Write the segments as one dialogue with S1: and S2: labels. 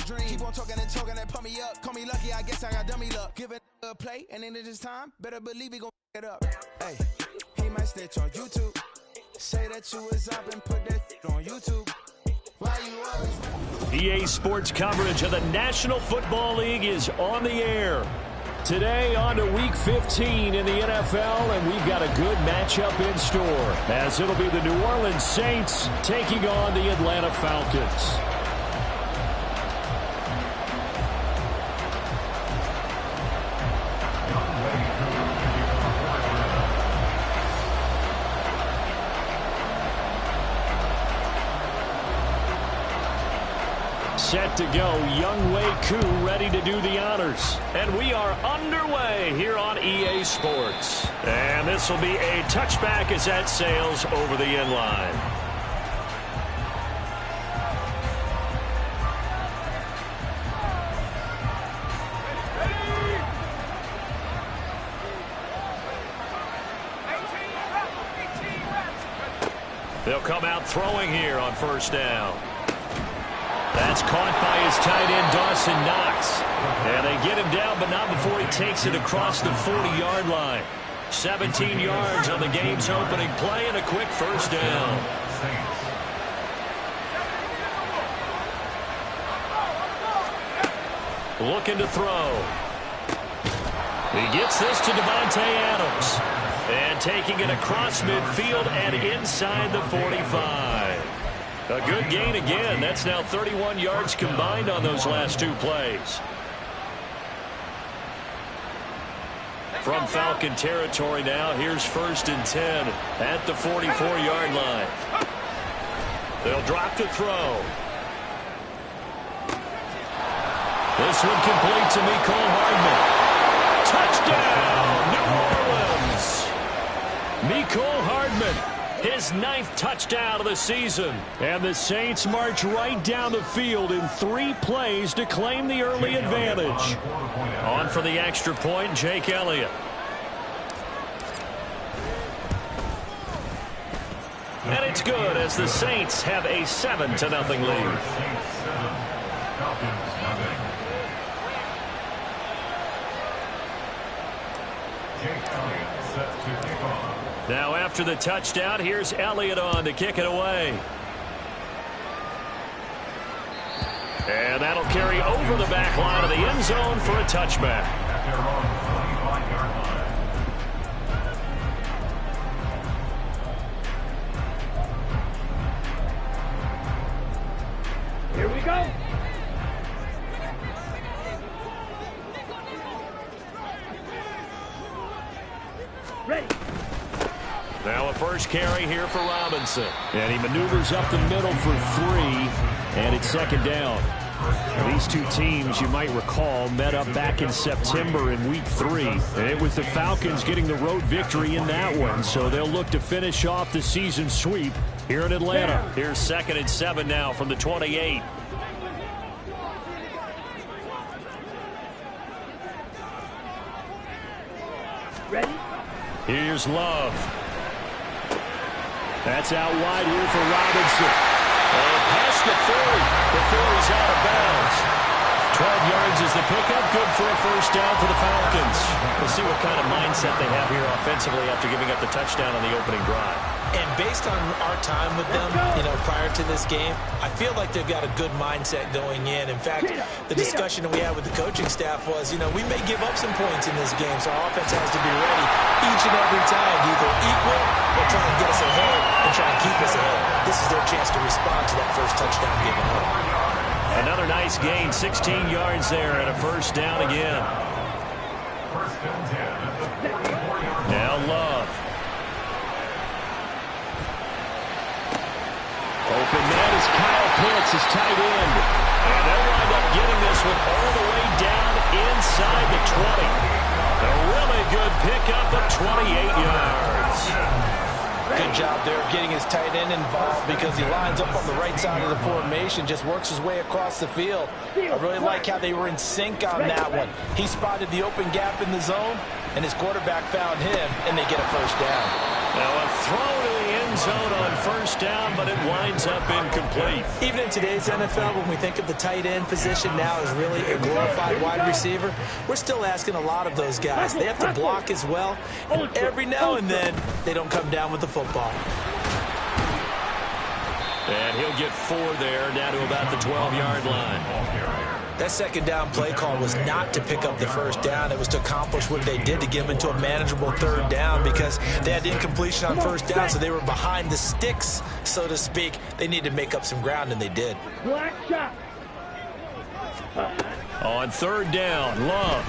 S1: dream. Keep on talking and pump me up. Call me lucky, I guess I got dummy luck. Give it a play, and then this time, better believe he gon' it up. Hey, he might snitch on YouTube. Say that you was up and put that on YouTube. Why you always...
S2: EA Sports coverage of the National Football League is on the air. Today on to Week 15 in the NFL, and we've got a good matchup in store, as it'll be the New Orleans Saints taking on the Atlanta Falcons. Set to go, Younghoe Koo ready to do the honors. And we are underway here on EA Sports. And this will be a touchback as that sails over the end line. They'll come out throwing here on first down. That's caught by his tight end, Dawson Knox. And they get him down, but not before he takes it across the 40-yard line. 17 yards on the game's opening play and a quick first down. Looking to throw. He gets this to Davante Adams. And taking it across midfield and inside the 45. A good gain again. That's now 31 yards combined on those last two plays. From Falcon territory now, here's 1st and 10 at the 44-yard line. They'll drop to throw. This one complete to Mecole Hardman. Touchdown, New Orleans. Mecole Hardman. His 9th touchdown of the season. And the Saints march right down the field in 3 plays to claim the early advantage. On for the extra point, Jake Elliott. And it's good as the Saints have a 7-0 lead. Now after the touchdown, here's Elliott on to kick it away. And that'll carry over the back line of the end zone for a touchback.
S3: Here we go. Ready.
S2: Now a first carry here for Robinson. And he maneuvers up the middle for 3. And it's 2nd down. Now, these two teams, you might recall, met up back in September in Week 3. And it was the Falcons getting the road victory in that one. So they'll look to finish off the season sweep here in Atlanta. Here's 2nd and 7 now from the 28.
S3: Ready?
S2: Here's Love. That's out wide here for Robinson. And past the 40. The 40's out of bounds. 12 yards is the pickup. Good for a first down for the Falcons. We'll see what kind of mindset they have here offensively after giving up the touchdown on the opening drive.
S4: And based on our time with them, prior to this game, I feel like they've got a good mindset going in. In fact, the discussion that we had with the coaching staff was, we may give up some points in this game, so our offense has to be ready each and every time to either equal or try and get us ahead and try and keep us ahead. This is their chance to respond to that first touchdown given up.
S2: Another nice gain, 16 yards there and a first down again. Now Love. Open man is Kyle Pitts, his tight end. And they'll wind up getting this one all the way down inside the 20. A really good pickup of 28 yards.
S4: Good job there of getting his tight end involved because he lines up on the right side of the formation, just works his way across the field. I really like how they were in sync on that one. He spotted the open gap in the zone, and his quarterback found him, and they get a first down.
S2: Now a throw to the end zone on first down, but it winds up incomplete.
S4: Even in today's NFL, when we think of the tight end position now as really a glorified wide receiver, we're still asking a lot of those guys. They have to block as well, and every now and then they don't come down with the football.
S2: And he'll get 4 there, down to about the 12-yard line.
S4: That second down play call was not to pick up the first down. It was to accomplish what they did, to get them into a manageable third down, because they had incompletion on first down, so they were behind the sticks, so to speak. They needed to make up some ground, and they did.
S3: Black shot.
S2: On third down, Love.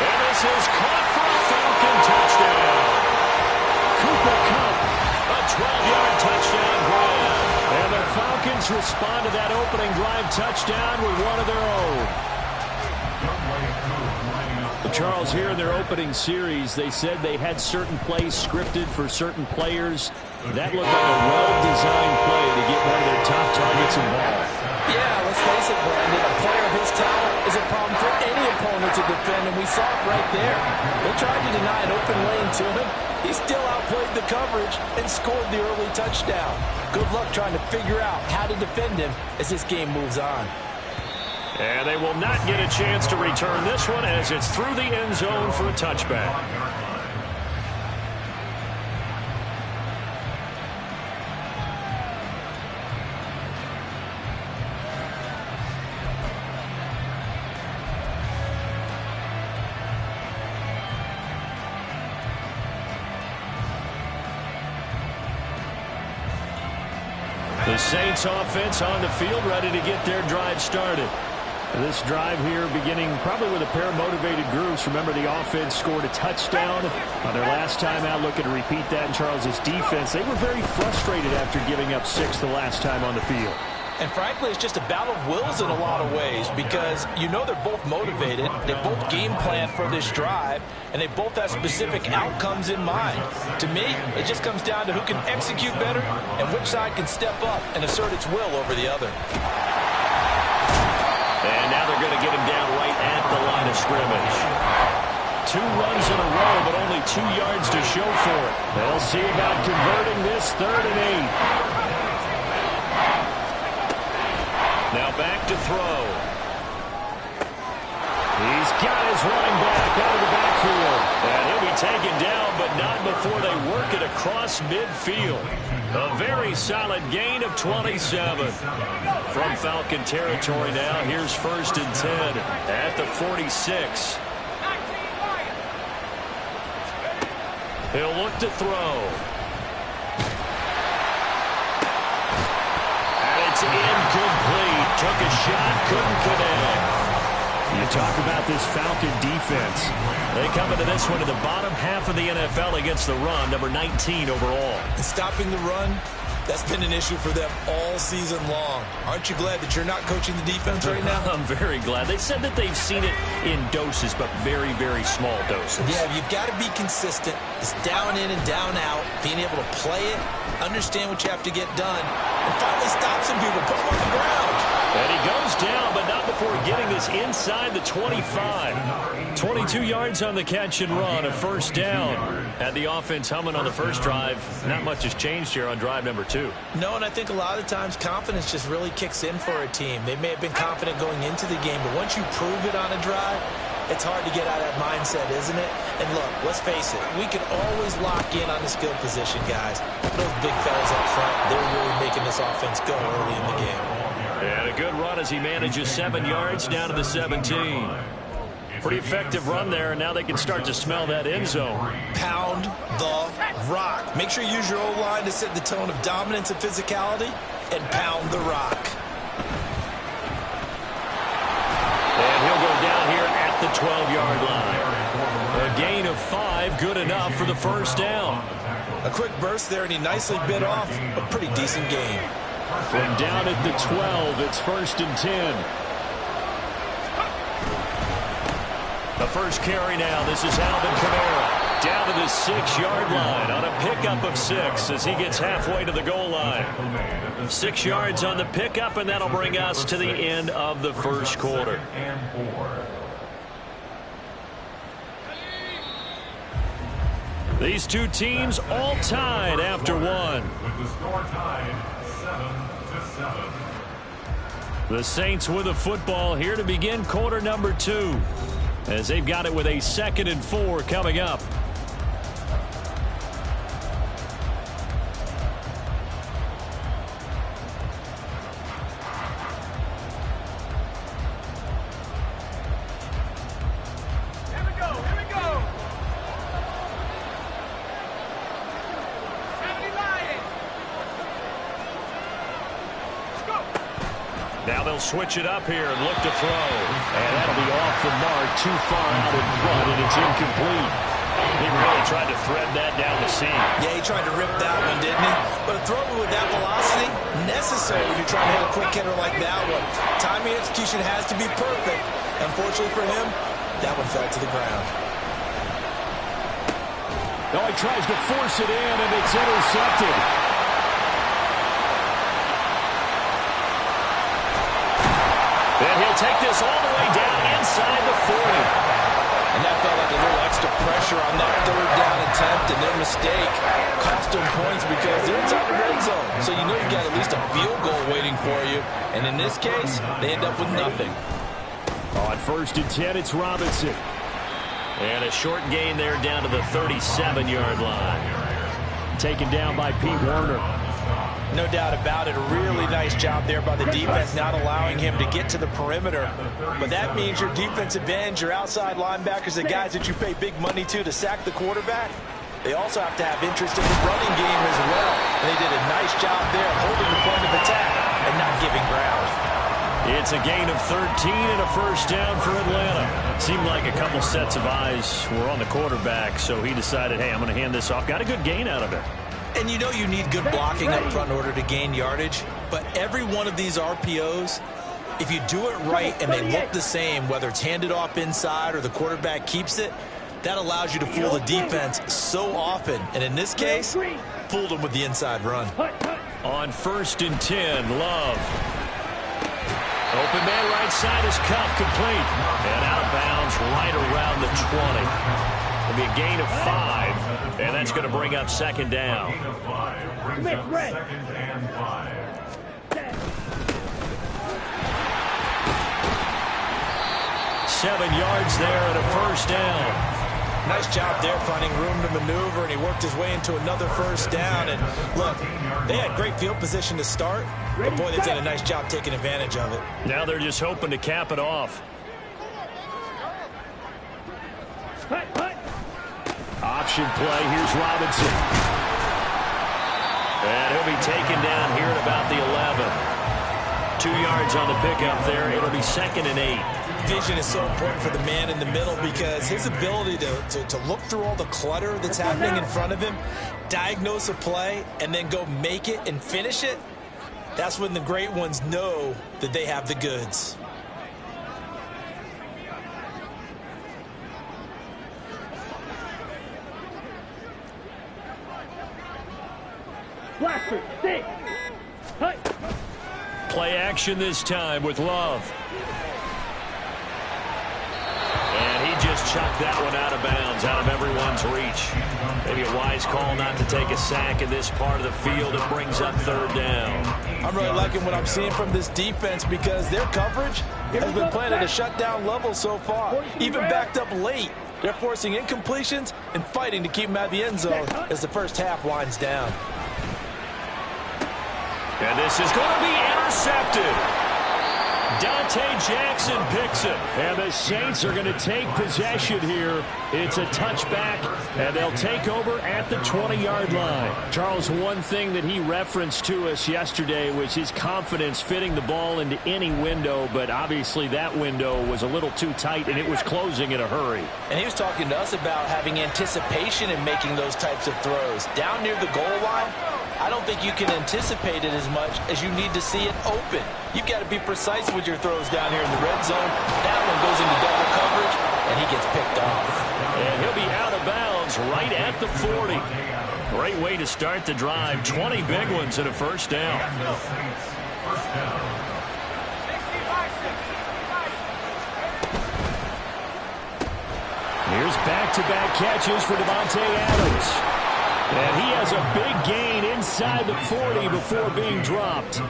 S2: And this is caught for a Falcon touchdown. Cooper Kupp, a 12-yard touchdown grab. And the Falcons respond to that opening drive touchdown with one of their own. Charles, here in their opening series, they said they had certain plays scripted for certain players. That looked like a well-designed play to get one of their top targets involved.
S4: Yeah, let's face it, Brandon. A player of his talent is a problem for any opponent to defend, and we saw it right there. They tried to deny an open lane to him. He still outplayed the coverage and scored the early touchdown. Good luck trying to figure out how to defend him as this game moves on.
S2: And they will not get a chance to return this one as it's through the end zone for a touchback. The Saints offense on the field, ready to get their drive started. This drive here beginning probably with a pair of motivated groups. Remember, the offense scored a touchdown on their last time out, looking to repeat that in Charles's defense. They were very frustrated after giving up 6 the last time on the field.
S4: And frankly, it's just a battle of wills in a lot of ways, because you know they're both motivated, they both game plan for this drive, and they both have specific outcomes in mind. To me, it just comes down to who can execute better and which side can step up and assert its will over the other.
S2: And now they're going to get him down right at the line of scrimmage. 2 runs in a row, but only 2 yards to show for it. They'll see about converting this 3rd and 8. Now back to throw. He's got his running back out of the backfield. And he'll be taken down, but not before they work it across midfield. A very solid gain of 27. From Falcon territory now, here's 1st and 10 at the 46. He'll look to throw. And it's incomplete. Took a shot, couldn't connect. You talk about this Falcon defense. They come into this one in the bottom half of the NFL against the run, number 19 overall.
S4: And stopping the run, that's been an issue for them all season long. Aren't you glad that you're not coaching the defense right now?
S2: I'm very glad. They said that they've seen it in doses, but very, very small doses.
S4: Yeah, you've got to be consistent. It's down in and down out, being able to play it, understand what you have to get done, and finally stop some people, put them on the ground.
S2: And he goes down, but not before getting this inside the 25. 22 yards on the catch and run, a 1st down. Had the offense humming on the first drive. Not much has changed here on drive number 2.
S4: No, and I think a lot of times confidence just really kicks in for a team. They may have been confident going into the game, but once you prove it on a drive, it's hard to get out of that mindset, isn't it? And look, let's face it, we can always lock in on the skill position, guys. Those big fellas up front, they're really making this offense go early in the game.
S2: And a good run as he manages 7 yards down to the 17. Pretty effective run there, and now they can start to smell that end zone.
S4: Pound the rock. Make sure you use your O-line to set the tone of dominance and physicality, and pound the rock.
S2: And he'll go down here at the 12-yard line. A gain of 5, good enough for the 1st down.
S4: A quick burst there, and he nicely bit off a pretty decent gain.
S2: From down at the 12, it's 1st and 10. The first carry now. This is Alvin Kamara. Down to the 6-yard line on a pickup of 6 as he gets halfway to the goal line. 6 yards on the pickup, and that'll bring us to the end of the first quarter. These two teams all tied after one.
S5: With the score tied 7-7.
S2: The Saints with the football here to begin quarter number 2, as they've got it with a 2nd and 4 coming up. Now they'll switch it up here and look to throw. And that'll be off the mark, too far out in front, and it's incomplete. He really tried to thread that down the seam.
S4: Yeah, he tried to rip that one, didn't he? But a throw with that velocity, necessary when you're trying to hit a quick hitter like that one. Timing execution has to be perfect. Unfortunately for him, that one fell to the ground.
S2: Oh, he tries to force it in, and it's intercepted. And he'll take this all the way down inside the 40.
S4: And that felt like a little extra pressure on that 3rd down attempt, and their mistake cost them points because they're inside the red zone. So you know you got at least a field goal waiting for you. And in this case, they end up with nothing.
S2: On 1st and 10, it's Robinson. And a short gain there down to the 37-yard line. Taken down by Pete Werner.
S4: No doubt about it. A really nice job there by the defense, not allowing him to get to the perimeter. But that means your defensive ends, your outside linebackers, the guys that you pay big money to sack the quarterback, they also have to have interest in the running game as well. And they did a nice job there holding the point of attack and not giving ground.
S2: It's a gain of 13 and a 1st down for Atlanta. Seemed like a couple sets of eyes were on the quarterback, so he decided, hey, I'm going to hand this off. Got a good gain out of it.
S4: And you know you need good blocking up front in order to gain yardage. But every one of these RPOs, if you do it right and they look the same, whether it's handed off inside or the quarterback keeps it, that allows you to fool the defense so often. And in this case, fooled them with the inside run.
S2: On 1st and 10, Love. Open man right side is Cup, complete. And out of bounds right around the 20. It'll be a gain of 5, and that's going to bring up 2nd down.
S5: 2nd and 5.
S2: 7 yards there and a 1st down.
S4: Nice job there finding room to maneuver, and he worked his way into another 1st down. And look, they had great field position to start, but boy, they did a nice job taking advantage of it.
S2: Now they're just hoping to cap it off. Option play, here's Robinson. And he'll be taken down here at about the 11. 2 yards on the pickup there. It'll be 2nd and 8.
S4: Vision is so important for the man in the middle because his ability to look through all the clutter that's happening in front of him, diagnose a play, and then go make it and finish it, that's when the great ones know that they have the goods.
S3: Blaster, stick.
S2: Play action this time with Love. And he just chucked that one out of bounds, out of everyone's reach. Maybe a wise call not to take a sack in this part of the field. It brings up 3rd down.
S4: I'm really liking what I'm seeing from this defense because their coverage has been playing at a shutdown level so far. Even backed up late, they're forcing incompletions and fighting to keep them out of the end zone as the 1st half winds down.
S2: And this is going to be intercepted. Dante Jackson picks it. And the Saints are going to take possession here. It's a touchback, and they'll take over at the 20-yard line. Charles, one thing that he referenced to us yesterday was his confidence fitting the ball into any window, but obviously that window was a little too tight, and it was closing in a hurry.
S4: And he was talking to us about having anticipation in making those types of throws. Down near the goal line, I don't think you can anticipate it as much as you need to see it open. You've got to be precise with your throws down here in the red zone. That one goes into double coverage, and he gets picked off.
S2: And he'll be out of bounds right at the 40. Great way to start the drive. 20 big ones and a 1st down. Here's Back-to-back catches for Davante Adams. And he has a big gain inside the 40 before being dropped.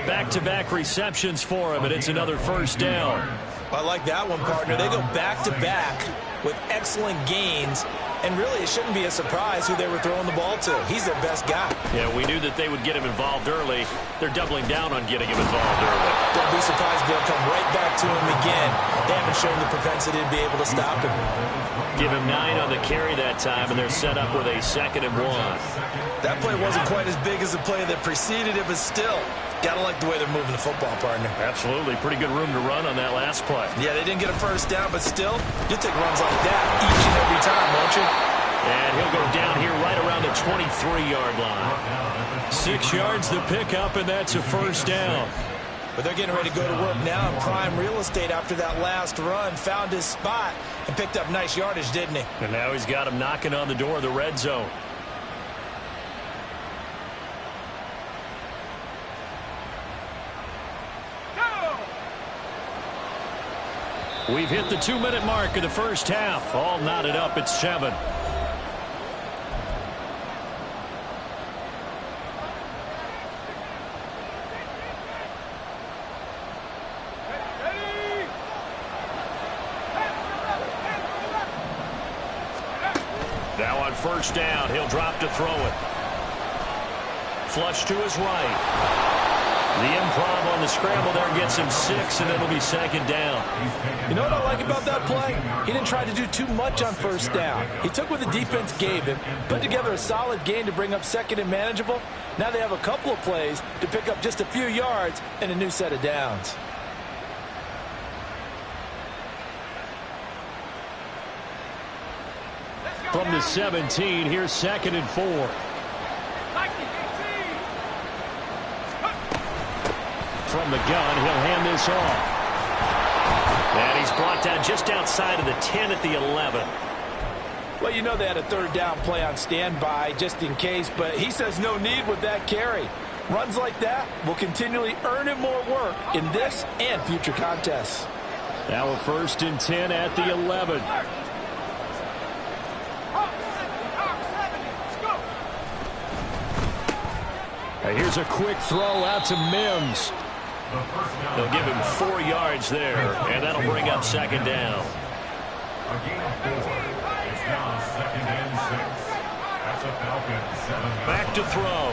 S2: Back-to-back receptions for him, and it's another first down.
S4: I like that one, partner. They go back-to-back with excellent gains. And really, it shouldn't be a surprise who they were throwing the ball to. He's their best guy.
S2: Yeah, we knew that they would get him involved early. They're doubling down on getting him involved early.
S4: Don't be surprised if they'll come right back to him again. They haven't shown the propensity to be able to stop him.
S2: Give him 9 on the carry that time, and they're set up with a 2nd and 1.
S4: That play wasn't quite as big as the play that preceded it, but still, gotta like the way they're moving the football, partner.
S2: Absolutely. Pretty good room to run on that last play.
S4: Yeah, they didn't get a first down, but still, you'll take runs like that each and every time, won't you?
S2: And he'll go down here right around the 23-yard line. 6 yards the pickup, and that's a first down.
S4: But they're getting ready to go to work now in prime real estate after that last run. Found his spot and picked up nice yardage, didn't he?
S2: And now he's got him knocking on the door of the red zone. We've hit the 2-minute mark of the first half. All knotted up at 7. Now on first down, he'll drop to throw it. Flush to his right. The improv on the scramble there gets him 6, and it'll be 2nd down.
S4: You know what I like about that play? He didn't try to do too much on first down. He took what the defense gave him, put together a solid gain to bring up 2nd and manageable. Now they have a couple of plays to pick up just a few yards and a new set of downs.
S2: From the 17, here's 2nd and 4. From the gun, he'll hand this off. And he's brought down just outside of the 10 at the 11.
S4: Well, you know they had a 3rd down play on standby just in case, but he says no need with that carry. Runs like that will continually earn him more work in this and future contests.
S2: Now a 1st and 10 at the 11. Now here's a quick throw out to Mims. They'll give him 4 yards there, and that'll bring up 2nd down.
S5: A gain of 4. It's now 2nd and 6. That's a Falcon 7.
S2: Back to throw.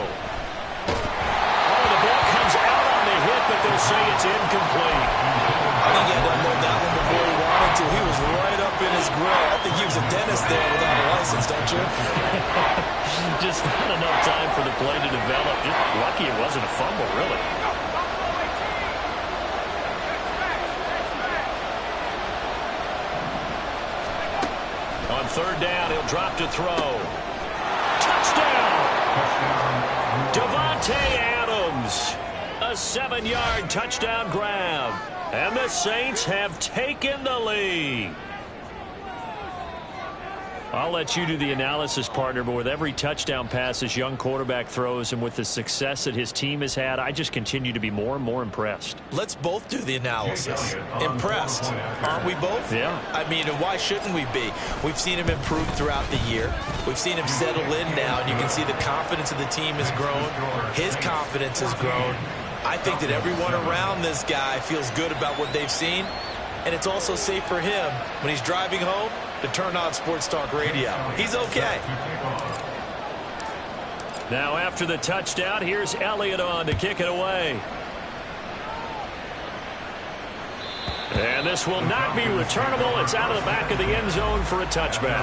S2: Oh, the ball comes out on the hit, but they'll say it's incomplete.
S4: I think he had to unload that one before he wanted to. He was right up in his grill. I think he was a dentist there without a license, don't you?
S2: Just not enough time for the play to develop. Just lucky it wasn't a fumble, really. On 3rd down, he'll drop to throw. Touchdown! Davante Adams. A 7-yard touchdown grab. And the Saints have taken the lead. I'll let you do the analysis, partner, but with every touchdown pass this young quarterback throws and with the success that his team has had, I just continue to be more and more impressed.
S4: Let's both do the analysis. Impressed, aren't we both?
S2: Yeah.
S4: I mean, why shouldn't we be? We've seen him improve throughout the year. We've seen him settle in now, and you can see the confidence of the team has grown. His confidence has grown. I think that everyone around this guy feels good about what they've seen, and it's also safe for him when he's driving home to turn on Sports Talk Radio. He's okay.
S2: Now after the touchdown, here's Elliott on to kick it away. And this will not be returnable. It's out of the back of the end zone for a touchback.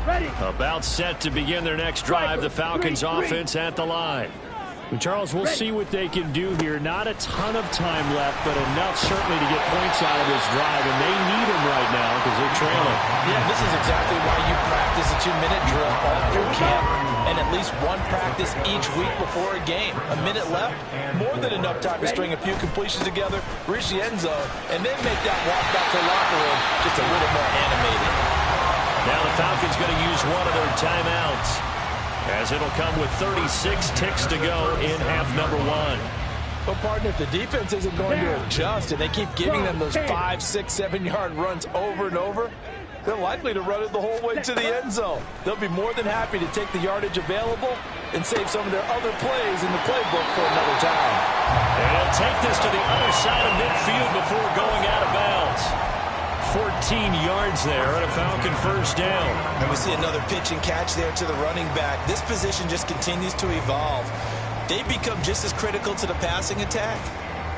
S3: Ready.
S2: About set to begin their next drive. The Falcons offense at the line. And Charles, we'll see what they can do here. Not a ton of time left, but enough certainly to get points out of this drive. And they need them right now because they're trailing.
S4: Yeah, this is exactly why you practice a 2-minute drill all through camp and at least one practice each week before a game. A minute left, more than enough time to string a few completions together, reach the end zone, and then make that walk back to the locker room just a little more animated.
S2: Now the Falcons going to use one of their timeouts. as it'll come with 36 ticks to go in half number one.
S4: Well, partner, if the defense isn't going to adjust and they keep giving them those 5, 6, 7-yard runs over and over, they're likely to run it the whole way to the end zone. They'll be more than happy to take the yardage available and save some of their other plays in the playbook for another time.
S2: And he'll take this to the other side of midfield before going out of bounds. 14 yards there and a Falcon first down.
S4: And we see another pitch and catch there to the running back. This position just continues to evolve. They become just as critical to the passing attack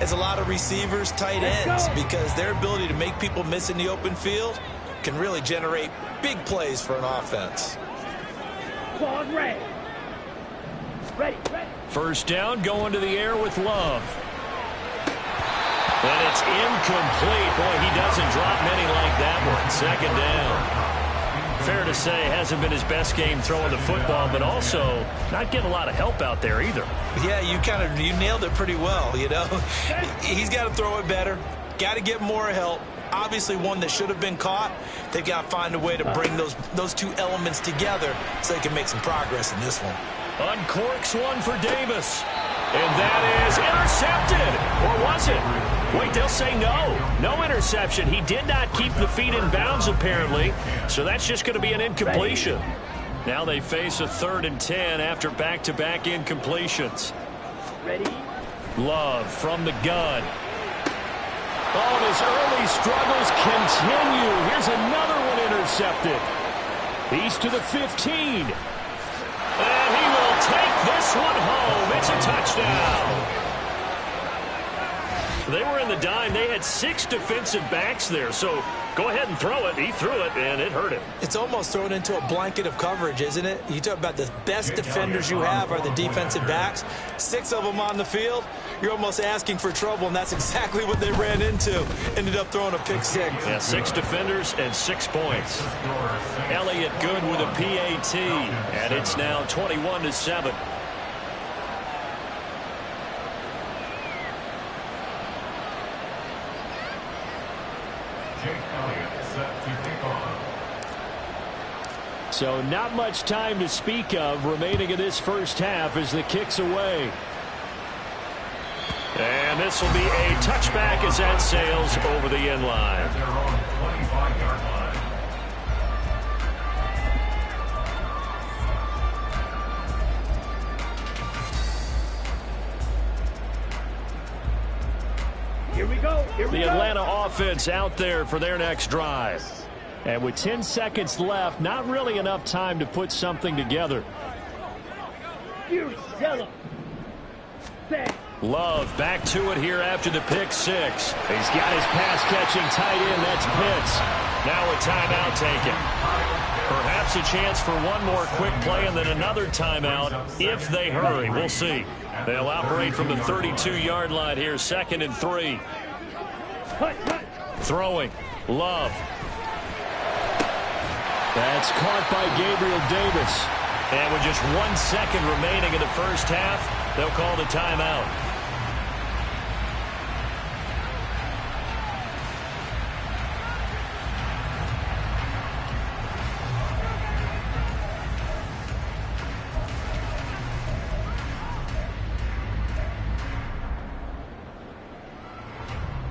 S4: as a lot of receivers, tight ends, because their ability to make people miss in the open field can really generate big plays for an offense.
S3: Ball ready. Ready.
S2: First down, going to the air with Love. And it's incomplete. Boy, he doesn't drop many like that one. Second down. Fair to say, hasn't been his best game throwing the football, but also not getting a lot of help out there either.
S4: Yeah, you nailed it pretty well, you know. He's got to throw it better. Got to get more help. Obviously one that should have been caught. They've got to find a way to bring those two elements together so they can make some progress in this one.
S2: Uncorks one for Davis. And that is intercepted. Or was it? Wait, they'll say no. No interception. He did not keep the feet in bounds, apparently. So that's just going to be an incompletion. Now they face a 3rd and 10 after back-to-back incompletions.
S3: Ready.
S2: Love from the gun. Oh, and his early struggles continue. Here's another one intercepted. He's to the 15. And he will take this one home. It's a touchdown. They were in the dime. They had 6 defensive backs there. So go ahead and throw it. He threw it, and it hurt him.
S4: It's almost thrown into a blanket of coverage, isn't it? You talk about the best defenders you have are the defensive backs. 6 of them on the field. You're almost asking for trouble, and that's exactly what they ran into. Ended up throwing a pick 6.
S2: Yeah, 6 defenders and 6 points. Elliott Good with a PAT, and it's now 21-7. So not much time to speak of remaining in this first half as the kick's away. And this will be a touchback as that sails over the end line.
S3: Here we go.
S2: The Atlanta offense out there for their next drive. And with 10 seconds left, not really enough time to put something together.
S3: You sell him.
S2: Love back to it here after the pick 6. He's got his pass-catching tight end. That's Pitts. Now a timeout taken. Perhaps a chance for one more quick play and then another timeout if they hurry. We'll see. They'll operate from the 32-yard line here, 2nd and 3. Throwing. Love. That's caught by Gabriel Davis. And with just 1 second remaining in the first half, they'll call the timeout.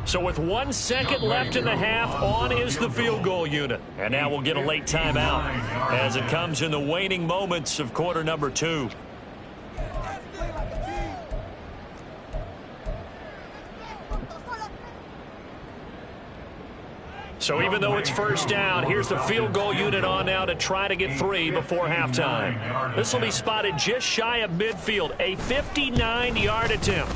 S2: So with 1 second left in the half, on is the field goal unit. And now we'll get a late timeout as it comes in the waning moments of quarter number 2. So even though it's first down, here's the field goal unit on now to try to get 3 before halftime. This will be spotted just shy of midfield, a 59-yard attempt.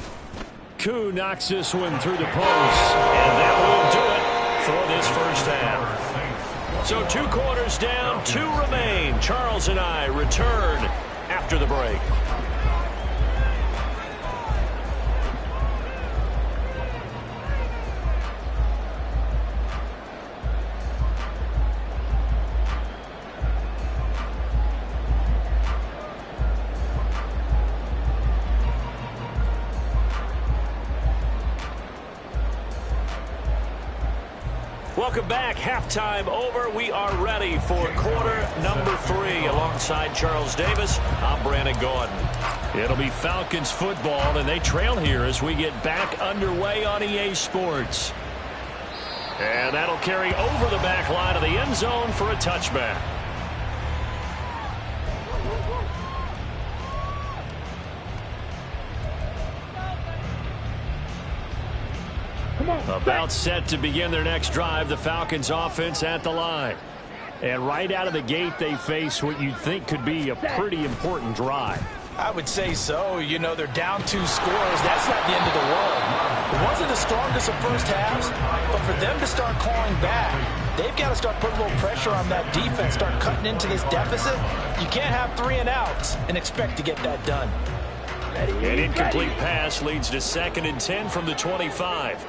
S2: Koo knocks this one through the post, and that will do it for this first half. So 2 quarters down, 2 remain. Charles and I return after the break. Welcome back. Halftime over. We are ready for quarter number 3. Alongside Charles Davis, I'm Brandon Gordon. It'll be Falcons football, and they trail here as we get back underway on EA Sports. And that'll carry over the back line of the end zone for a touchback. About set to begin their next drive, the Falcons offense at the line. And right out of the gate, they face what you'd think could be a pretty important drive.
S4: I would say so. You know, they're down 2 scores. That's not the end of the world. It wasn't the strongest of first halves, but for them to start clawing back, they've got to start putting a little pressure on that defense, start cutting into this deficit. You can't have 3 and outs and expect to get that done.
S2: An incomplete pass leads to 2nd and 10 from the 25.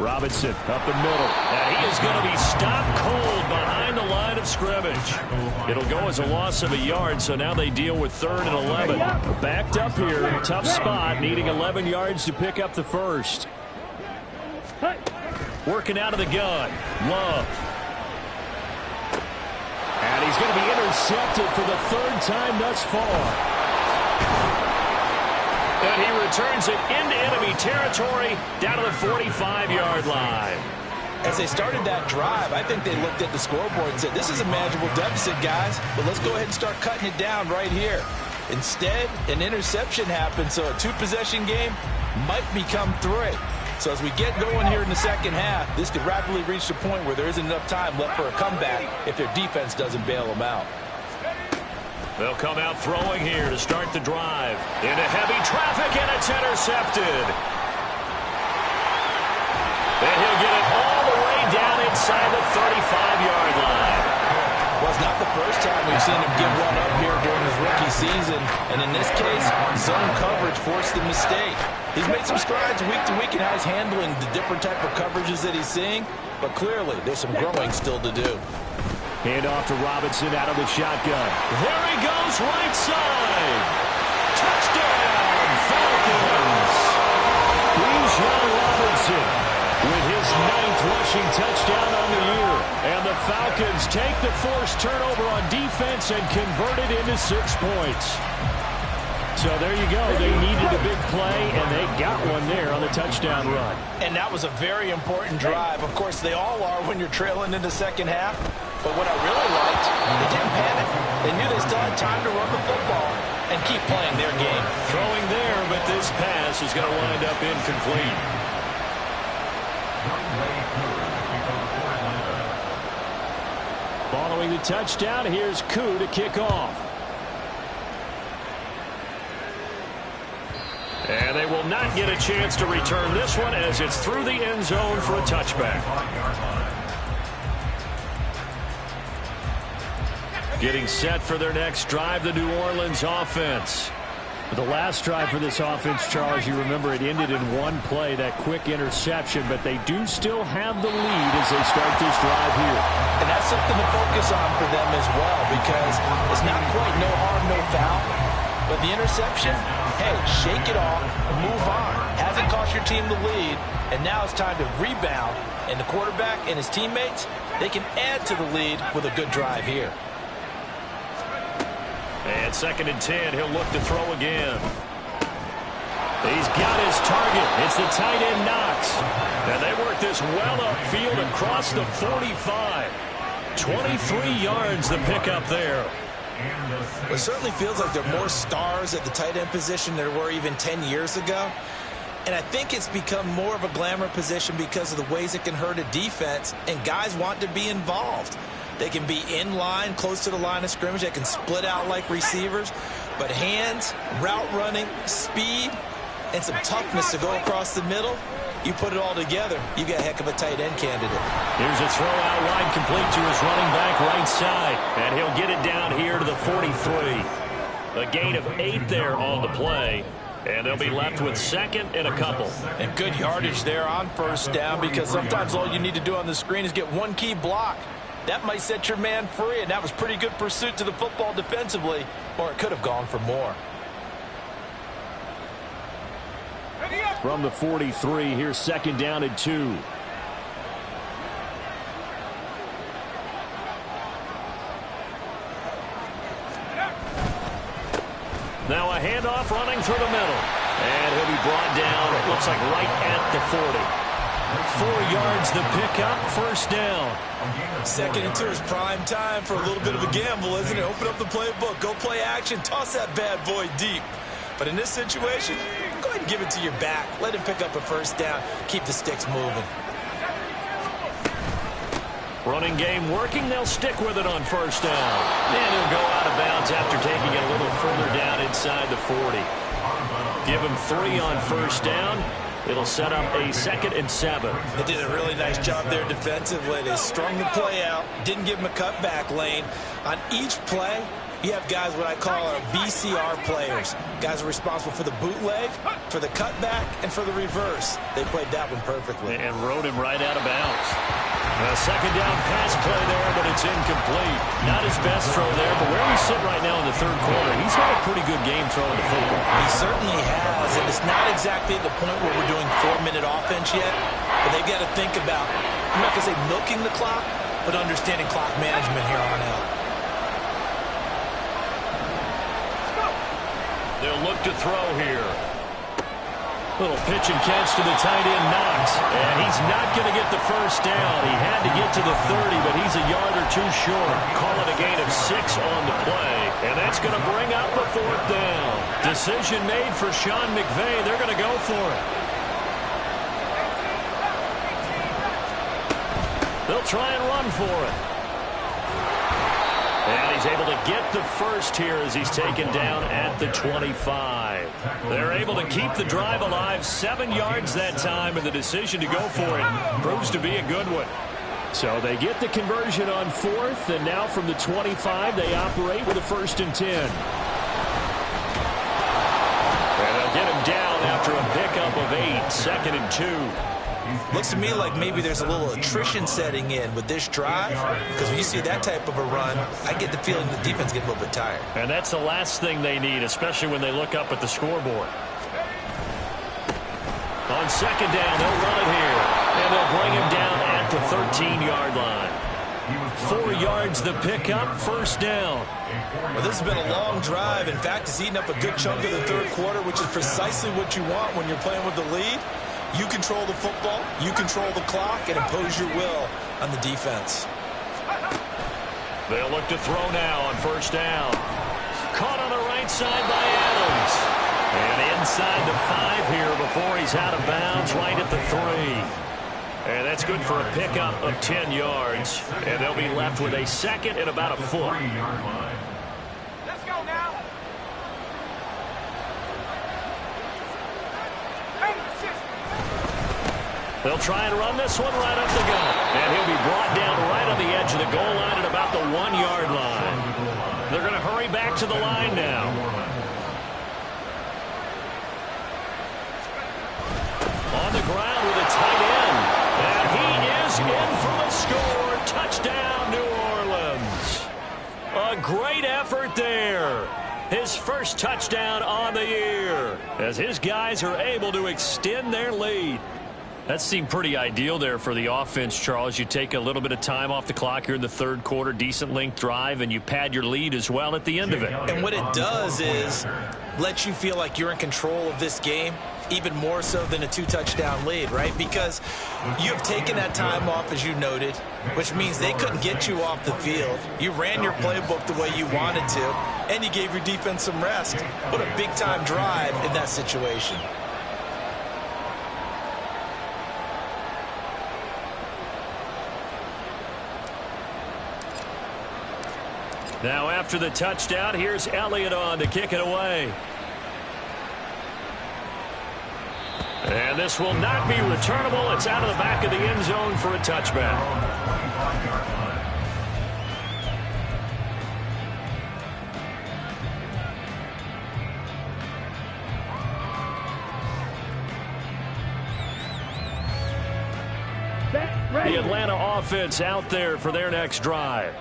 S2: Robinson up the middle, and he is going to be stopped cold behind the line of scrimmage. It'll go as a loss of a yard, so now they deal with 3rd and 11. Backed up here, tough spot, needing 11 yards to pick up the first. Working out of the gun, Love. And he's going to be intercepted for the 3rd time thus far. And he returns it into enemy territory down to the 45-yard line.
S4: As they started that drive, I think they looked at the scoreboard and said, this is a manageable deficit, guys, but let's go ahead and start cutting it down right here. Instead, an interception happened, so a 2-possession game might become 3. So as we get going here in the second half, this could rapidly reach the point where there isn't enough time left for a comeback if their defense doesn't bail them out.
S2: They'll come out throwing here to start the drive. Into heavy traffic, and it's intercepted. And he'll get it all the way down inside the 35-yard line.
S4: Well, it's not the first time we've seen him give one up here during his rookie season. And in this case, zone coverage forced the mistake. He's made some strides week to week in how he's handling the different type of coverages that he's seeing. But clearly, there's some growing still to do.
S2: Hand off to Robinson out of the shotgun. There he goes, right side. Touchdown, Falcons. Bijan Robinson with his 9th rushing touchdown on the year. And the Falcons take the forced turnover on defense and convert it into 6 points. So there you go. They needed a big play, and they got one there on the touchdown run.
S4: And that was a very important drive. Of course, they all are when you're trailing in the second half. But what I really liked, they didn't panic. They knew they still had time to run the football and keep playing their game.
S2: Throwing there, but this pass is going to wind up incomplete. Following the touchdown, here's Koo to kick off. And they will not get a chance to return this one as it's through the end zone for a touchback. Getting set for their next drive, the New Orleans offense. The last drive for this offense, Charles, you remember it ended in one play, that quick interception, but they do still have the lead as they start this drive here.
S4: And that's something to focus on for them as well, because it's not quite no harm, no foul, but the interception, hey, shake it off, move on. Hasn't cost your team the lead, and now it's time to rebound, and the quarterback and his teammates, they can add to the lead with a good drive here.
S2: And 2nd and 10, he'll look to throw again. He's got his target. It's the tight end Knox. And they work this well upfield across the 45. 23 yards the pickup there.
S4: It certainly feels like there are more stars at the tight end position than there were even 10 years ago. And I think it's become more of a glamour position because of the ways it can hurt a defense, and guys want to be involved. They can be in line, close to the line of scrimmage. They can split out like receivers. But hands, route running, speed, and some toughness to go across the middle, you put it all together, you got a heck of a tight end candidate.
S2: Here's a throw out wide, complete to his running back right side. And he'll get it down here to the 43. A gain of 8 there on the play. And they'll be left with 2nd and a couple.
S4: And good yardage there on 1st down, because sometimes all you need to do on the screen is get one key block. That might set your man free, and that was pretty good pursuit to the football defensively, or it could have gone for more.
S2: From the 43, here's 2nd down and 2. a handoff running through the middle. And he'll be brought down, it looks like right at the 40. 4 yards the pickup, first down.
S4: Second and 2 is prime time for a little bit of a gamble, isn't it? Open up the playbook, go play action, toss that bad boy deep. But in this situation, go ahead and give it to your back. Let him pick up a first down, keep the sticks moving.
S2: Running game working, they'll stick with it on first down. And he'll go out of bounds after taking it a little further down inside the 40. Give him 3 on first down. It'll set up a 2nd and 7.
S4: They did a really nice job there defensively. They strung the play out, didn't give him a cutback lane. On each play, you have guys what I call our BCR players. Guys are responsible for the bootleg, for the cutback, and for the reverse. They played that one perfectly.
S2: And rode him right out of bounds. A 2nd down pass play there, but it's incomplete. Not his best throw there, but where we sit right now in the 3rd quarter, he's had a pretty good game throwing the football.
S4: He certainly has, and it's not exactly the point where we're doing 4-minute offense yet, but they've got to think about, I'm not going to say milking the clock, but understanding clock management here on out.
S2: They'll look to throw here. Little pitch and catch to the tight end, Knox. And he's not going to get the first down. He had to get to the 30, but he's a yard or 2 short. Call it a gain of 6 on the play. And that's going to bring up a 4th down. Decision made for Sean McVay. They're going to go for it. They'll try and run for it. And he's able to get the first here as he's taken down at the 25. They're able to keep the drive alive, 7 yards that time, and the decision to go for it proves to be a good one. So they get the conversion on 4th, and now from the 25, they operate with a 1st and 10. And they'll get him down after a pickup of 8, 2nd and 2.
S4: Looks to me like maybe there's a little attrition setting in with this drive, because when you see that type of a run, I get the feeling the defense gets a little bit tired.
S2: And that's the last thing they need, especially when they look up at the scoreboard. On 2nd down, they'll run it here, and they'll bring him down at the 13-yard line. 4 yards the pickup, 1st down.
S4: Well, this has been a long drive. In fact, it's eaten up a good chunk of the 3rd quarter, which is precisely what you want when you're playing with the lead. You control the football, you control the clock, and impose your will on the defense.
S2: They'll look to throw now on 1st down. Caught on the right side by Adams. And inside the 5 here before he's out of bounds, right at the 3. And that's good for a pickup of 10 yards. And they'll be left with a 2nd and about a foot.
S3: Let's go now.
S2: They'll try and run this one right up the gut. And he'll be brought down right on the edge of the goal line at about the 1-yard line. They're going to hurry back to the line now. On the ground with a tight end. And he is in for the score. Touchdown, New Orleans. A great effort there. His first touchdown on the year, as his guys are able to extend their lead. That seemed pretty ideal there for the offense, Charles. You take a little bit of time off the clock here in the 3rd quarter, decent length drive, and you pad your lead as well at the end of it.
S4: And what it does is let you feel like you're in control of this game, even more so than a 2-touchdown lead, right? Because you have taken that time off, as you noted, which means they couldn't get you off the field. You ran your playbook the way you wanted to, and you gave your defense some rest. What a big-time drive in that situation.
S2: Now after the touchdown, here's Elliott on to kick it away. And this will not be returnable. It's out of the back of the end zone for a touchback. The Atlanta offense out there for their next drive.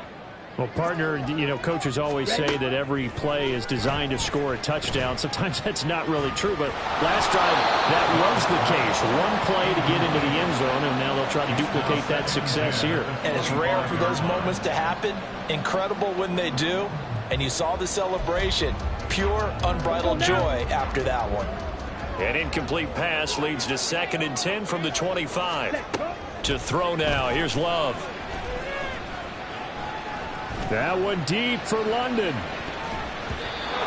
S2: Well, partner, you know, coaches always say that every play is designed to score a touchdown. Sometimes that's not really true, but last drive, that was the case. One play to get into the end zone, and now they'll try to duplicate that success here.
S4: And it's rare for those moments to happen. Incredible when they do. And you saw the celebration. pure, unbridled joy after that one.
S2: An incomplete pass leads to 2nd and 10 from the 25. To throw now. Here's Love. That one deep for London.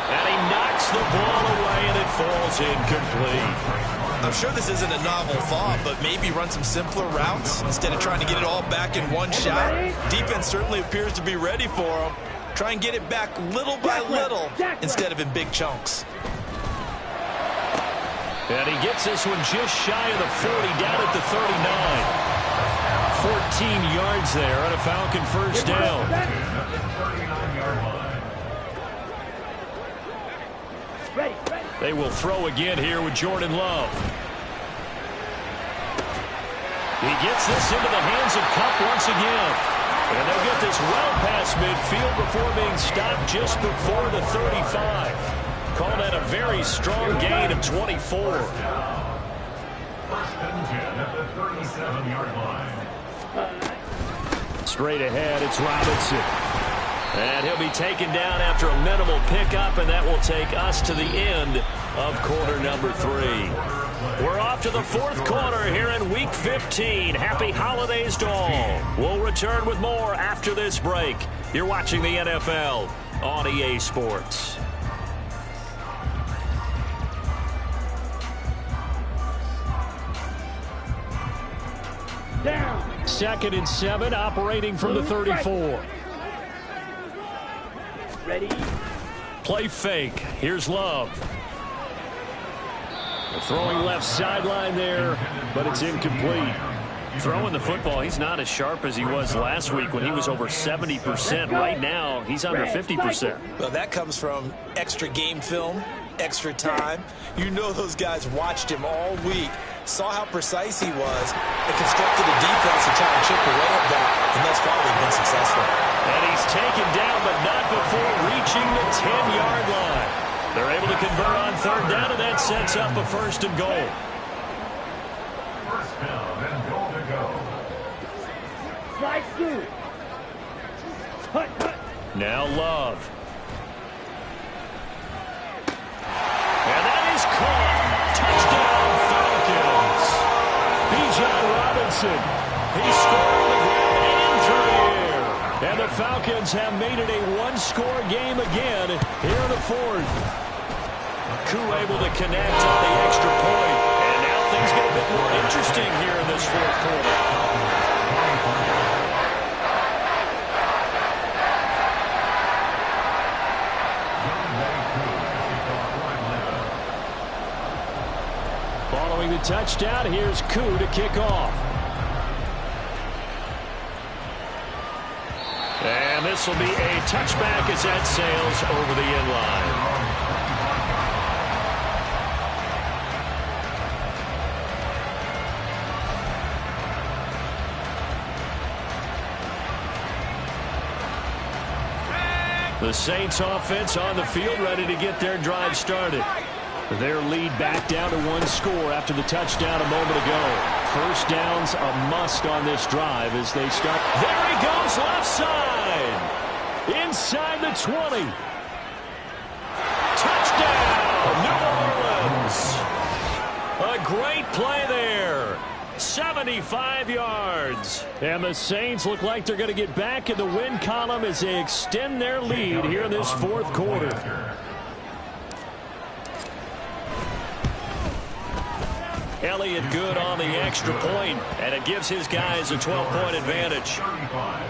S2: And he knocks the ball away, and it falls incomplete.
S4: I'm sure this isn't a novel thought, but maybe run some simpler routes instead of trying to get it all back in one shot. Defense certainly appears to be ready for him. Try and get it back little by little instead of in big chunks.
S2: And he gets this one just shy of the 40, down at the 39. 14 yards there on a Falcon first down. They will throw again here with Jordan Love. He gets this into the hands of Kupp once again. And they'll get this well past midfield before being stopped just before the 35. Call that a very strong gain of 24.
S5: 1st and 10 at the 37-yard line.
S2: Straight ahead, it's Robinson. And he'll be taken down after a minimal pickup, and that will take us to the end of quarter number 3. We're off to the 4th quarter here in Week 15. Happy holidays to all. We'll return with more after this break. You're watching the NFL on EA Sports.
S3: Down.
S2: 2nd and 7, operating from the 34.
S3: Ready?
S2: Play fake. Here's Love. Throwing left sideline there, but it's incomplete. Throwing the football, he's not as sharp as he was last week when he was over 70%. Right now, he's under 50%.
S4: Well, that comes from extra game film, extra time. You know those guys watched him all week, saw how precise he was, and constructed a defense to try and chip away at that, and thus far they've been successful.
S2: And he's taken down, but not before reaching the 10-yard line. They're able to convert on 3rd down, and that sets up a 1st and goal.
S5: 1st down and goal to go.
S3: Slide through. Hut.
S2: Now Love. And that is caught. Touchdown, Falcons. Bijan Robinson. He scored on the ground and through the air. And the Falcons have made it a one-score game again here in the 4th. Koo able to connect on the extra point. And now things get a bit more interesting here in this 4th quarter. Following the touchdown, here's Koo to kick off. And this will be a touchback as that sails over the end line. The Saints offense on the field ready to get their drive started. Their lead back down to 1 score after the touchdown a moment ago. 1st down's a must on this drive as they start. There he goes left side. Inside the 20. Touchdown, New Orleans. A great play there. 75 yards. And the Saints look like they're going to get back in the win column as they extend their lead here in this 4th quarter. Elliott good on the extra point, and it gives his guys a 12-point advantage.
S5: 35,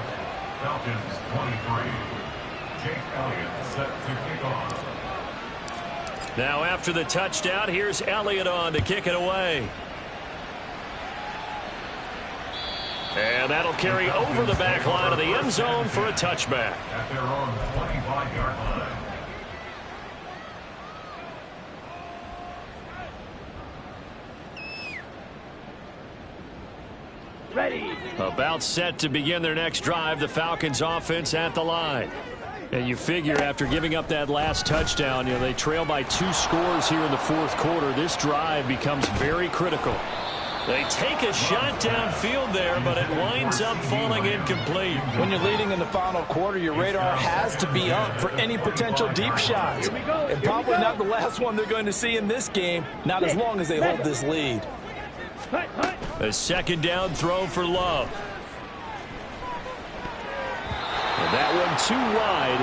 S5: Falcons 23. Jake Elliott set to kick off.
S2: Now after the touchdown, here's Elliott on to kick it away. And that'll carry over the back line of the end zone for a touchback.
S5: At their own 25-yard line.
S3: Ready.
S2: About set to begin their next drive, the Falcons offense at the line. And you figure after giving up that last touchdown, you know, they trail by 2 scores here in the 4th quarter. This drive becomes very critical. They take a shot downfield there, but it winds up falling incomplete.
S4: When you're leading in the final quarter, your radar has to be up for any potential deep shots. And probably not the last one they're going to see in this game, not as long as they hold this lead.
S2: A second down throw for Love. And that one too wide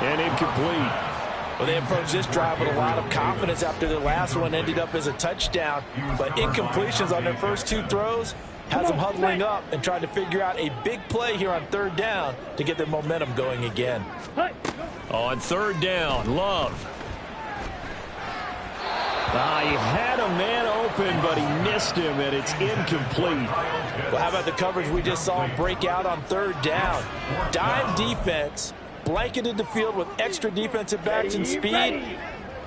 S2: and incomplete.
S4: Well, they approached this drive with a lot of confidence after their last one ended up as a touchdown. But incompletions on their first two throws has them huddling up and trying to figure out a big play here on third down to get their momentum going again.
S2: On third down, Love. He had a man open, but he missed him, and it's incomplete.
S4: Well, how about the coverage we just saw him break out on third down? Dime defense. Blanketed the field with extra defensive backs and speed,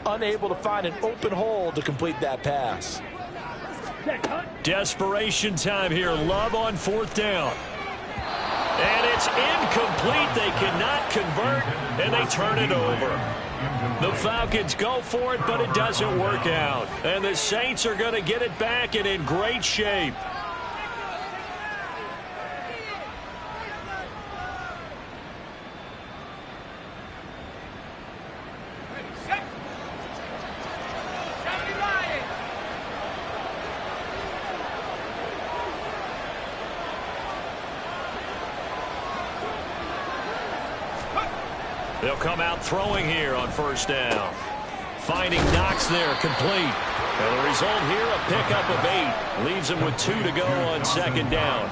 S4: unable to find an open hole to complete that pass.
S2: Desperation time here. Love on fourth down. And it's incomplete. They cannot convert, and they turn it over. The Falcons go for it, but it doesn't work out. And the Saints are going to get it back and in great shape. They'll come out throwing here on first down. Finding Knox there, complete. And the result here, a pickup of 8. Leaves him with 2 to go on second down.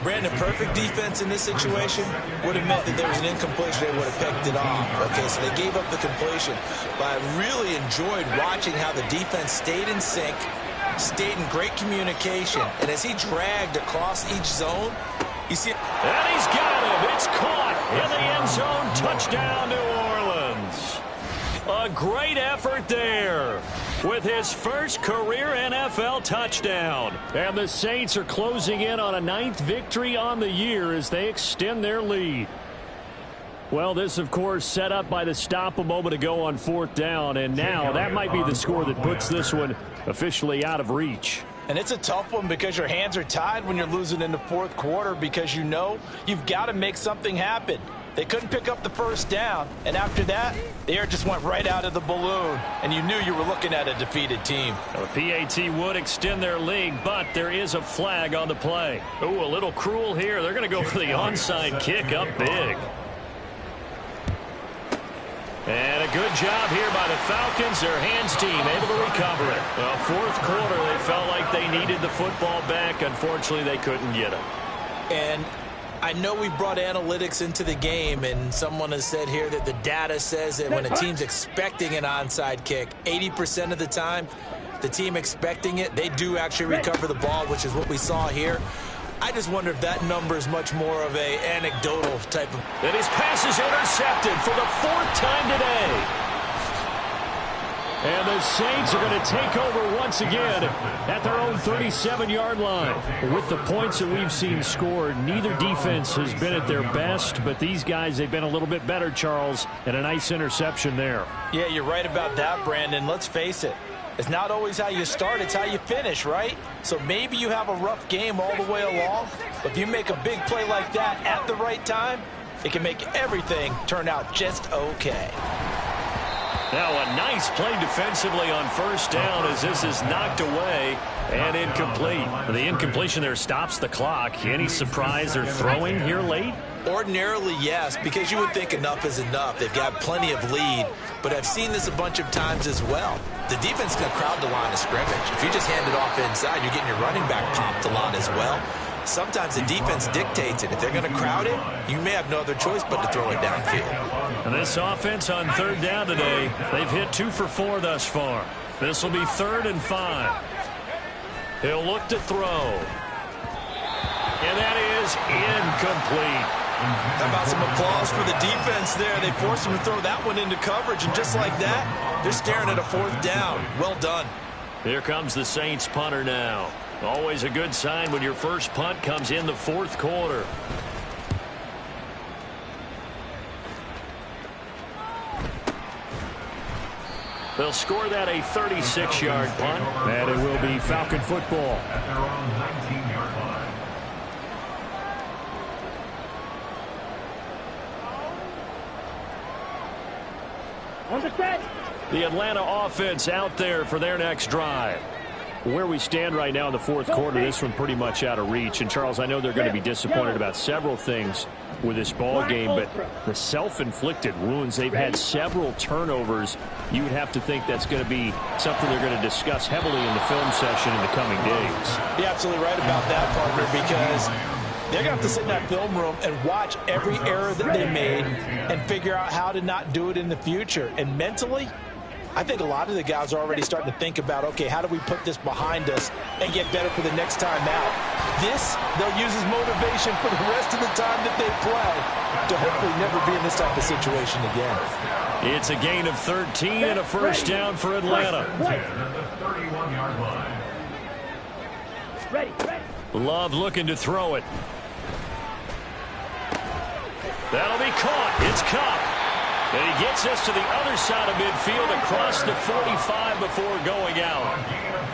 S4: Brandon, perfect defense in this situation would have meant that there was an incompletion. They would have picked it off. Okay, so they gave up the completion. But I really enjoyed watching how the defense stayed in sync, stayed in great communication. And as he dragged across each zone, you see...
S2: And he's got him. It's caught in the end zone. Touchdown, New Orleans. A great effort there with his first career NFL touchdown. And the Saints are closing in on a 9th victory on the year as they extend their lead. Well, this, of course, set up by the stop a moment ago on fourth down. And now that might be the score that puts this one officially out of reach.
S4: And it's a tough one because your hands are tied when you're losing in the fourth quarter because you know you've got to make something happen. They couldn't pick up the first down, and after that, the air just went right out of the balloon, and you knew you were looking at a defeated team.
S2: Well, the PAT would extend their lead, but there is a flag on the play. Ooh, a little cruel here. They're going to go for the onside kick up big. And a good job here by the Falcons. Their hands team able to recover it. Well, fourth quarter, they felt like they needed the football back. Unfortunately, they couldn't get it.
S4: And I know we brought analytics into the game, and someone has said here that the data says that when a team's expecting an onside kick, 80% of the time, the team expecting it, they do actually recover the ball, which is what we saw here. I just wonder if that number is much more of a anecdotal type of...
S2: And his pass is intercepted for the 4th time today. And the Saints are going to take over once again at their own 37-yard line. With the points that we've seen scored, neither defense has been at their best, but these guys, they've been a little bit better, Charles, and a nice interception there.
S4: Yeah, you're right about that, Brandon. Let's face it. It's not always how you start, it's how you finish, right? So maybe you have a rough game all the way along, but if you make a big play like that at the right time, it can make everything turn out just okay.
S2: Now a nice play defensively on first down as this is knocked away and incomplete. The incompletion there stops the clock. Any surprise they're throwing here late?
S4: Ordinarily, yes, because you would think enough is enough. They've got plenty of lead, but I've seen this a bunch of times as well. The defense can crowd the line of scrimmage. If you just hand it off inside, you're getting your running back popped a lot as well. Sometimes the defense dictates it. If they're going to crowd it, you may have no other choice but to throw it downfield.
S2: And this offense on third down today, they've hit 2 for 4 thus far. This will be 3rd and 5. He'll look to throw. And that is incomplete.
S4: How about some applause for the defense there? They forced him to throw that one into coverage, and just like that, they're staring at a 4th down. Well done.
S2: Here comes the Saints punter now. Always a good sign when your first punt comes in the 4th quarter. They'll score that a 36-yard punt, and it will be Falcon football.
S5: At their own 19-yard line.
S3: On the set.
S2: The Atlanta offense out there for their next drive. Where we stand right now in the fourth quarter, this one pretty much out of reach. And, Charles, I know they're going to be disappointed about several things with this ball game, but the self-inflicted wounds, they've had several turnovers. You would have to think that's going to be something they're going to discuss heavily in the film session in the coming days.
S4: You're absolutely right about that, partner, because they're going to have to sit in that film room and watch every error that they made and figure out how to not do it in the future. And mentally, I think a lot of the guys are already starting to think about, okay, how do we put this behind us and get better for the next time out? This, they'll use as motivation for the rest of the time that they play to hopefully never be in this type of situation again.
S2: It's a gain of 13 and a first down for Atlanta.
S5: At the 31-yard line.
S3: Ready.
S2: Love looking to throw it. That'll be caught. It's Kupp. And he gets us to the other side of midfield across the 45 before going out.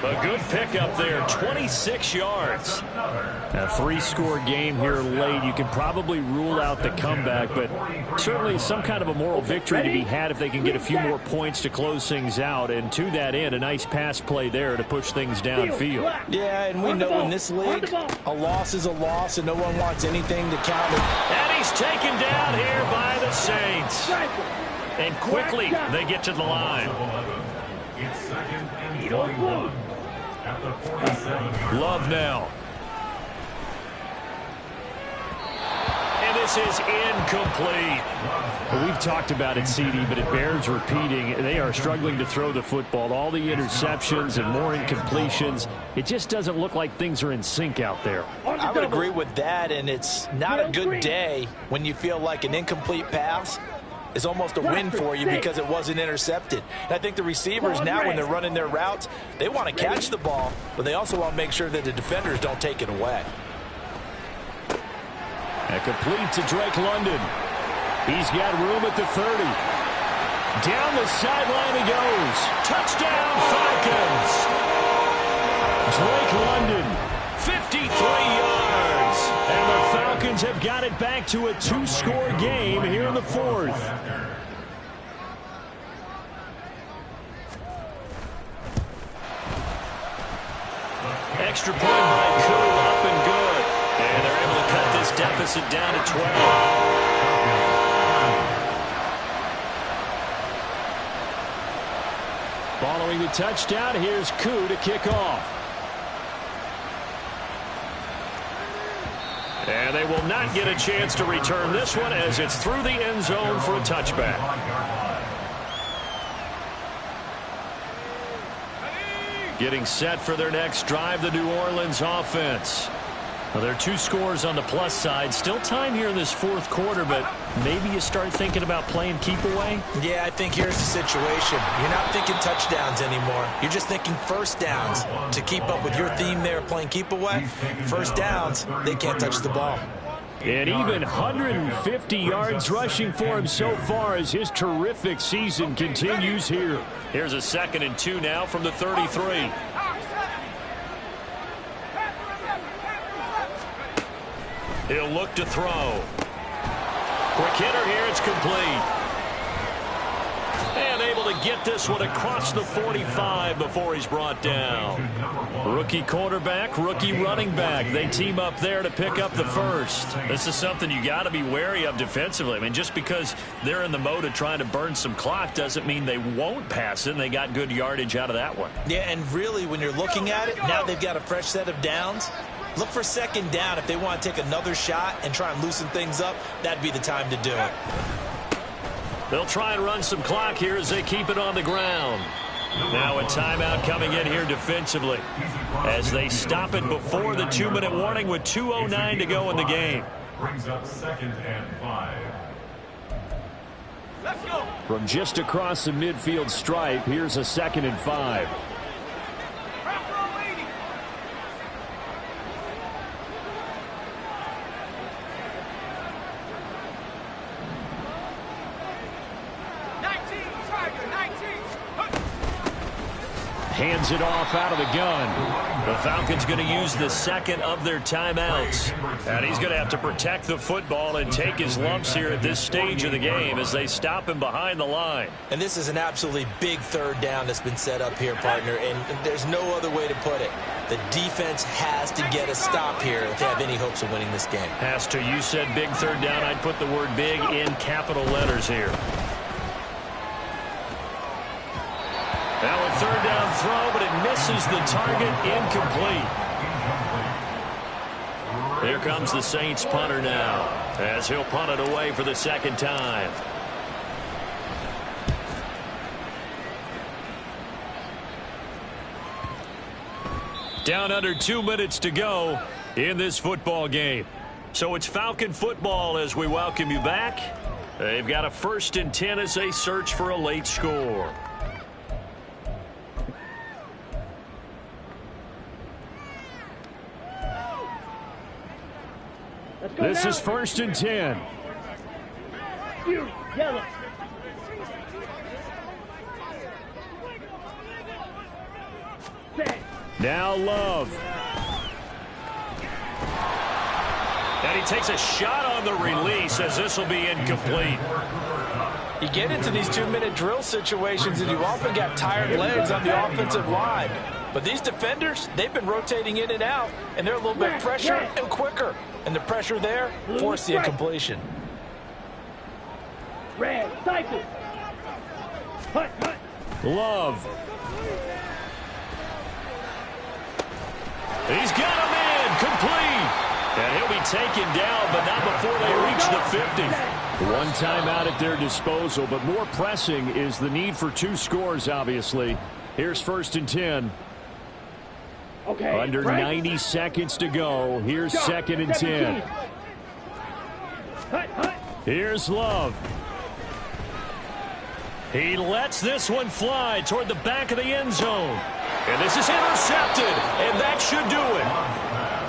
S2: A good pickup there, 26 yards. A 3-score game here late. You can probably rule out the comeback, but certainly some kind of a moral victory to be had if they can get a few more points to close things out. And to that end, a nice pass play there to push things downfield.
S4: Yeah, and we know in this league, a loss is a loss, and no one wants anything to count it.
S2: And he's taken down here by the Saints. And quickly, they get to the line.
S5: It's second and 41 at the 47-yard line.
S2: Love now. And this is incomplete. Well, we've talked about it, CD, but it bears repeating. They are struggling to throw the football. All the interceptions and more incompletions. It just doesn't look like things are in sync out there.
S4: I would agree with that, and it's not a good day when you feel like an incomplete pass is almost a win for you because it wasn't intercepted. And I think the receivers now, when they're running their routes, they want to catch the ball, but they also want to make sure that the defenders don't take it away.
S2: And complete to Drake London. He's got room at the 30. Down the sideline he goes. Touchdown, Falcons. Drake London, 53 yards. And the Falcons have got it back to a 2-score game here in the fourth. Extra point by Koo, up and good. And they're able to cut this deficit down to 12. Following the touchdown, here's Koo to kick off. And they will not get a chance to return this one as it's through the end zone for a touchback. Getting set for their next drive, the New Orleans offense. Well, there are 2 scores on the plus side. Still time here in this fourth quarter, but maybe you start thinking about playing keep away?
S4: Yeah, I think here's the situation. You're not thinking touchdowns anymore. You're just thinking first downs. To keep up with your theme there, playing keep away, first downs, they can't touch the ball.
S2: And even 150 yards rushing for him so far as his terrific season continues here. Here's a 2nd and 2 now from the 33. He'll look to throw. Quick hitter here, it's complete. And able to get this one across the 45 before he's brought down. Rookie quarterback, rookie running back. They team up there to pick up the first. This is something you got to be wary of defensively. I mean, just because they're in the mode of trying to burn some clock doesn't mean they won't pass it, and they got good yardage out of that one.
S4: Yeah, and really, when you're looking at it, now they've got a fresh set of downs. Look for 2nd down. If they want to take another shot and try and loosen things up, that'd be the time to do it.
S2: They'll try and run some clock here as they keep it on the ground. Now a timeout coming in here defensively as they stop it before the 2-minute warning with 2:09 to go in the game.
S5: Brings up 2nd and 5.
S3: Let's go.
S2: From just across the midfield stripe, here's a 2nd and 5. hands it off out of the gun. The Falcons going to use the second of their timeouts. And he's going to have to protect the football and take his lumps here at this stage of the game as they stop him behind the line.
S4: And this is an absolutely big third down that's been set up here, partner, and there's no other way to put it. The defense has to get a stop here if they have any hopes of winning this game.
S2: Has to. You said big third down. I'd put the word big in capital letters here. Now a third down throw, but it misses the target, incomplete. Here comes the Saints punter now, as he'll punt it away for the second time. Down under 2 minutes to go in this football game. So it's Falcon football as we welcome you back. They've got a 1st and 10 as they search for a late score. This is 1st and 10.
S3: Yellow.
S2: Now Love. And he takes a shot on the release as this will be incomplete.
S4: You get into these 2-minute drill situations and you often got tired legs on the offensive line. But these defenders, they've been rotating in and out, and they're a little bit fresher and quicker. And the pressure there forced the incompletion.
S3: Red, cycle. Hut, hut.
S2: Love. He's got him in, complete. And he'll be taken down, but not before they reach the 50. One timeout at their disposal, but more pressing is the need for 2 scores, obviously. Here's 1st and 10.
S3: Okay,
S2: Under 90 seconds to go. Here's 2nd and 10.
S3: Hut, hut.
S2: Here's Love. He lets this one fly toward the back of the end zone. And this is intercepted, and that should do it.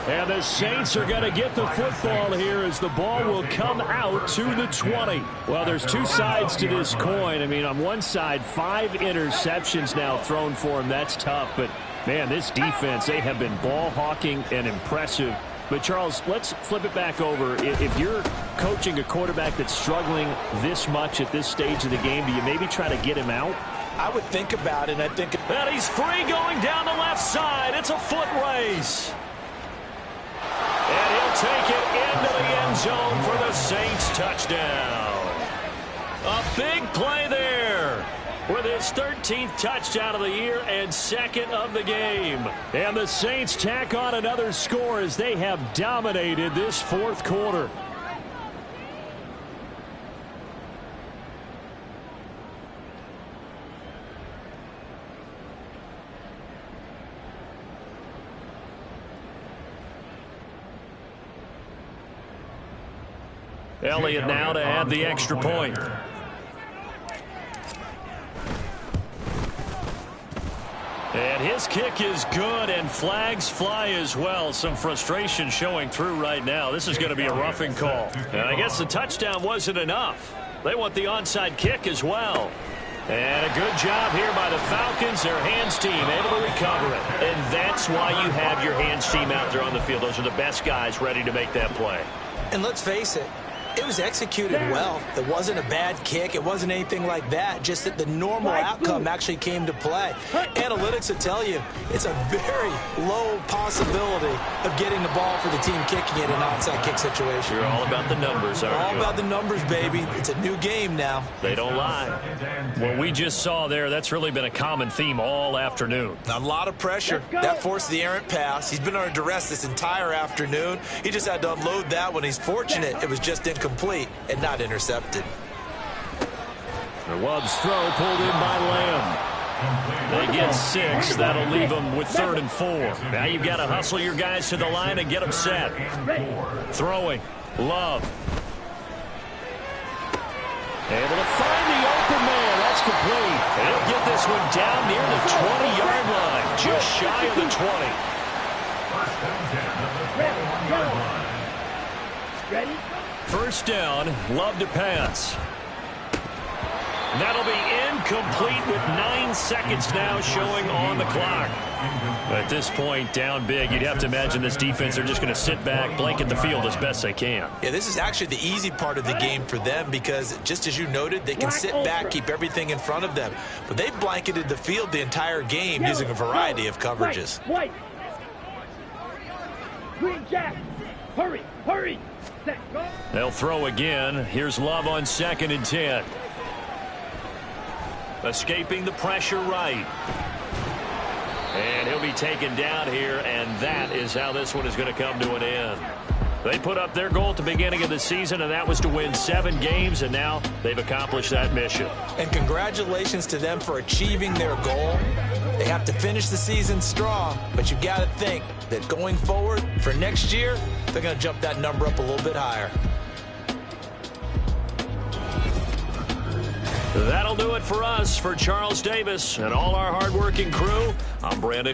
S2: And the Saints are going to get the football here as the ball will come out to the 20. Well, there's 2 sides to this coin. I mean, on one side, 5 interceptions now thrown for him. That's tough. But, man, this defense, they have been ball hawking and impressive. But, Charles, let's flip it back over. If you're coaching a quarterback that's struggling this much at this stage of the game, do you maybe try to get him out?
S4: I would think about it. I think
S2: and he's free going down the left side. It's a foot race. And he'll take it into the end zone for the Saints touchdown. A big play there with his 13th touchdown of the year and 2nd of the game. And the Saints tack on another score as they have dominated this 4th quarter. Elliott now to add the extra point. And his kick is good, and flags fly as well. Some frustration showing through right now. This is going to be a roughing call. And I guess the touchdown wasn't enough. They want the onside kick as well. And a good job here by the Falcons. Their hands team able to recover it. And that's why you have your hands team out there on the field. Those are the best guys ready to make that play.
S4: And let's face it, it was executed well. It wasn't a bad kick. It wasn't anything like that. Just that the normal outcome actually came to play. Analytics will tell you it's a very low possibility of getting the ball for the team kicking it in an onside kick situation.
S2: You're all about the numbers, aren't you?
S4: All about the numbers, baby. It's a new game now.
S2: They don't lie. What we just saw there, that's really been a common theme all afternoon.
S4: A lot of pressure. That forced the errant pass. He's been under duress this entire afternoon. He just had to unload that one. He's fortunate it was just incomplete and not intercepted.
S2: The Love's throw pulled in by Lamb. They get 6. That'll leave them with 3rd and 4. Now you've got to hustle your guys to the line and get them set. Throwing. Love. Able to find the open man. That's complete. And he'll get this one down near the 20-yard line. Just shy of the 20.
S3: Ready?
S2: First down, Love to pass. That'll be incomplete with 9 seconds now showing on the clock. At this point, down big, you'd have to imagine this defense are just going to sit back, blanket the field as best they can.
S4: Yeah, this is actually the easy part of the game for them because, just as you noted, they can sit back, keep everything in front of them. But they've blanketed the field the entire game using a variety of coverages.
S3: White. Green Jack. Hurry, hurry. Set, go.
S2: They'll throw again. Here's Love on 2nd and 10. Escaping the pressure right. And he'll be taken down here, and that is how this one is going to come to an end. They put up their goal at the beginning of the season, and that was to win 7 games, and now they've accomplished that mission.
S4: And congratulations to them for achieving their goal. They have to finish the season strong, but you got to think that going forward for next year, they're going to jump that number up a little bit higher.
S2: That'll do it for us. For Charles Davis and all our hardworking crew, I'm Brandon